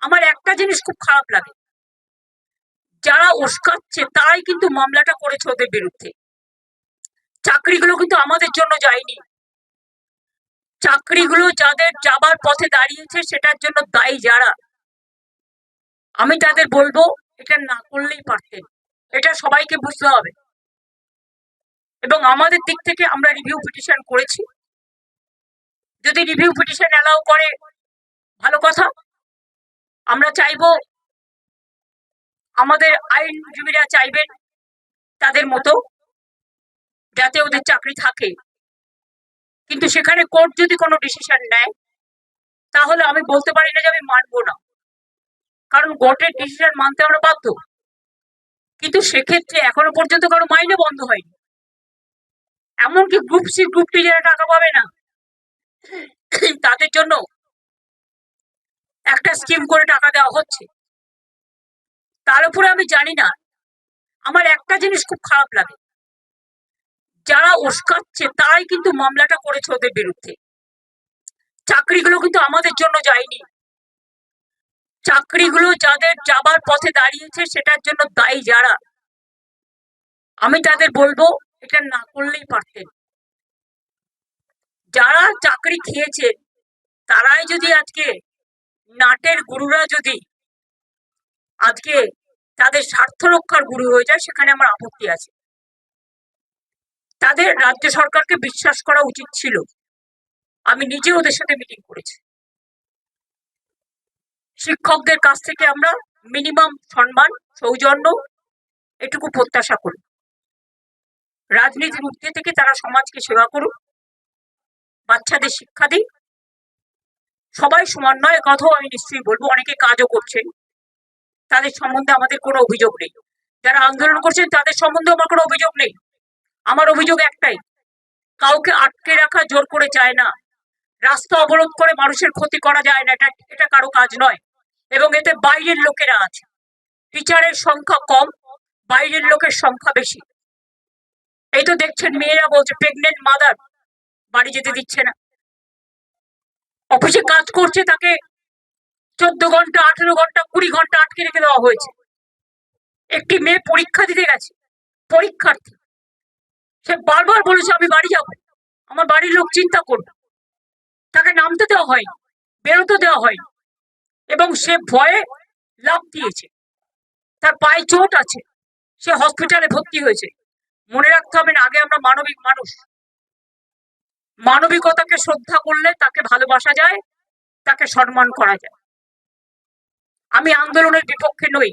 আমার একটা জিনিস খুব খারাপ লাগে, যারা উস্কাচ্ছে তারাই কিন্তু মামলাটা করেছে ওদের বিরুদ্ধে। চাকরিগুলো কিন্তু আমাদের জন্য যায়নি, চাকরিগুলো যাদের যাবার পথে দাঁড়িয়েছে সেটার জন্য দায়ী যারা, আমি তাদের বলবো এটা না করলেই পারতেন, এটা সবাইকে বুঝতে হবে। এবং আমাদের দিক থেকে আমরা রিভিউ পিটিশন করেছি, যদি রিভিউ পিটিশন অ্যালাউ করে ভালো কথা। আমরা চাইবো, আমাদের আইনজীবীরা চাইবেন তাদের মতো যাতে ওদের চাকরি থাকে, কিন্তু সেখানে কোর্ট যদি কোনো ডিসিশন নেয় তাহলে আমি বলতে পারি না যে আমি মানবো না, কারণ কোর্টের ডিসিশন মানতে আমরা বাধ্য। কিন্তু সেক্ষেত্রে এখনো পর্যন্ত কারো মাইনে বন্ধ হয়নি, এমনকি গ্রুপ সি গ্রুপ টি যারা টাকা পাবে না তাদের জন্য একটা স্কিম করে টাকা দেওয়া হচ্ছে। তার উপরে আমি জানি না, আমার একটা জিনিস খুব খারাপ লাগে, যারা উস্কাচ্ছে তারাই কিন্তু মামলাটা করেছে ওদের বিরুদ্ধে। চাকরিগুলো কিন্তু আমাদের জন্য যায়নি, চাকরিগুলো যাদের যাবার পথে দাঁড়িয়েছে সেটার জন্য দায়ী যারা, আমি তাদের বলবো এটা না করলেই পারতেন। যারা চাকরি খেয়েছে তারাই যদি আজকে নাটের গুরুরা যদি আজকে তাদের স্বার্থ রক্ষার গুরু হয়ে যায়, সেখানে আমার আপত্তি আছে। তাদের রাজ্য সরকারকে বিশ্বাস করা উচিত ছিল। আমি নিজে ওদের সাথে মিটিং করেছি। শিক্ষকদের কাছ থেকে আমরা মিনিমাম সম্মান, সৌজন্য এটুকু প্রত্যাশা করি। রাজনীতির ঊর্ধ্বে থেকে তারা সমাজকে সেবা করুক, বাচ্চাদের শিক্ষা দিক, সবাই সমান নয় কথাও আমি নিশ্চয়ই বলবো। অনেকে কাজও করছেন, তাদের সম্বন্ধে আমাদের কোনো অভিযোগ নেই। যারা আন্দোলন করছেন তাদের সম্বন্ধে আমার কোনো অভিযোগ নেই। আমার অভিযোগ একটাই, কাউকে আটকে রাখা জোর করে যায় না, রাস্তা অবরোধ করে মানুষের ক্ষতি করা যায় না, এটা কারো কাজ নয়। এবং এতে বাইরের লোকেরা আছে, টিচারের সংখ্যা কম, বাইরের লোকের সংখ্যা বেশি। এই তো দেখছেন মেয়েরা বলছে প্রেগনেন্ট মাদার বাড়ি যেতে দিচ্ছে না, অফিসে কাজ করছে তাকে 14 ঘন্টা 18 ঘন্টা 20 ঘন্টা আটকে রেখে দেওয়া হয়েছে। একটি মেয়ে পরীক্ষা দিতে গেছে, পরীক্ষার্থী, সে বারবার বলেছে আমি বাড়ি যাব, আমার বাড়ির লোক চিন্তা করবে, তাকে নামতে দেওয়া হয়নি, বেরোতে দেওয়া হয়নি, এবং সে ভয়ে লাফ দিয়েছে, তার পায়ে চোট আছে, সে হসপিটালে ভর্তি হয়েছে। মনে রাখতে হবে না, আগে আমরা মানবিক মানুষ, মানবিকতাকে শ্রদ্ধা করলে তাকে ভালোবাসা যায়, তাকে সম্মান করা যায়। আমি আন্দোলনের বিপক্ষে নই,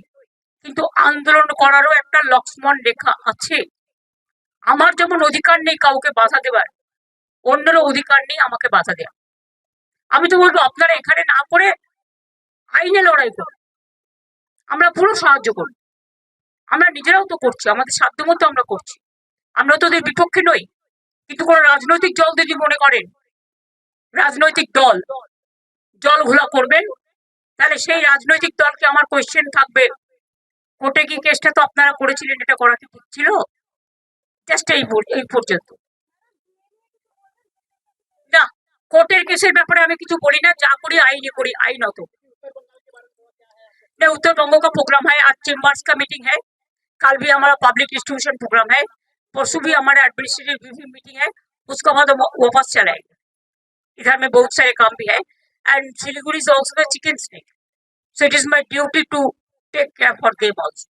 কিন্তু আন্দোলন করারও একটা লক্ষ্মণ রেখা আছে। আমার যেমন অধিকার নেই কাউকে বাধা দেবার, অন্যেরও অধিকার নেই আমাকে বাধা দেওয়া। আমি তো বলবো আপনারা এখানে না করে আইনে লড়াই করুন, আমরা পুরো সাহায্য করব। আমরা নিজেরাও তো করছি, আমাদের সাধ্যমতো আমরা করছি, আমরা তো ওদের বিপক্ষে নই। কিন্তু কোন রাজনৈতিক দল যদি মনে করেন রাজনৈতিক দল জল ঘোলা করবেন, তাহলে সেই রাজনৈতিক দলকে আমার কোয়েশ্চেন থাকবে, কোর্টে কি কেসটা তো আপনারা করেছিলেন, এটা করা কি ঠিক ছিল? জাস্ট এই পর্যন্ত না, কোর্টের কেসের ব্যাপারে আমি কিছু বলি না, যা করি আইনি करी आईনত। उत्तर बंगो का प्रोग्राम है, आज चेम्बर्स का मीटिंग है, कल भी हमारा पब्लिक डिस्ट्रीब्यूशन प्रोग्राम है, परसों भी हमारा एडमिनिस्ट्रेटिव रिव्यू मीटिंग है, उसके बाद हम वापस चलाएंगे। इधर में बहुत सारे काम भी है, and Siliguri is also the chicken snake, so it is my duty to take care for them also.